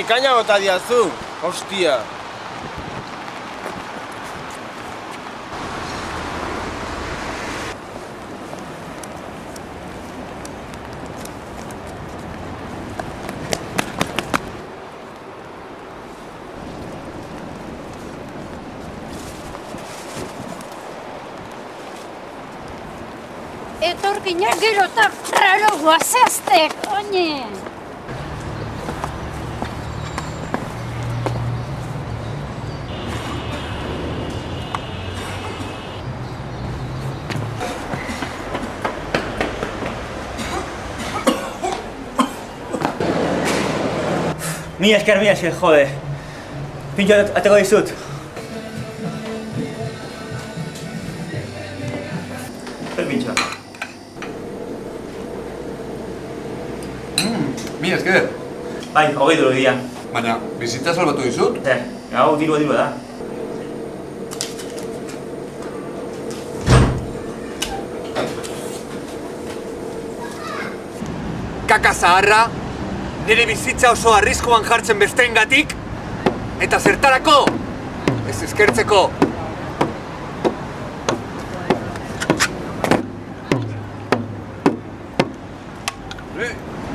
kaina bota diazu, hostia. Etorkinak gero eta raro guazaztek, oine! Mila esker, jode. Pintxo ateko dizut. Pintxo. Mila esker. Bai, 20 euro dira. Baina, bizitza salbatu dizut? Hau dirua da. Kaka zaharra, nire bizitza oso arriskuan jartzen besteengatik, eta zertarako, ez eskertzeko.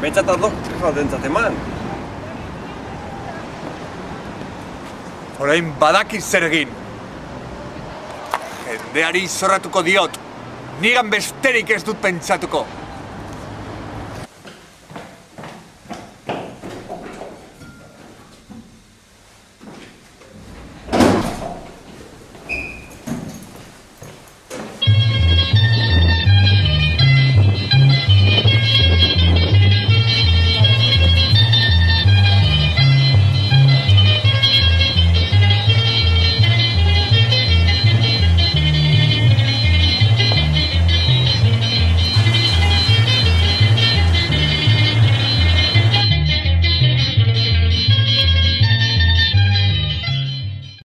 Bentsat ardo, ez bat entzat eman. Orain badakit zer egin. Jendeari zorratuko diot, nigan besterik ez dut pentsatuko.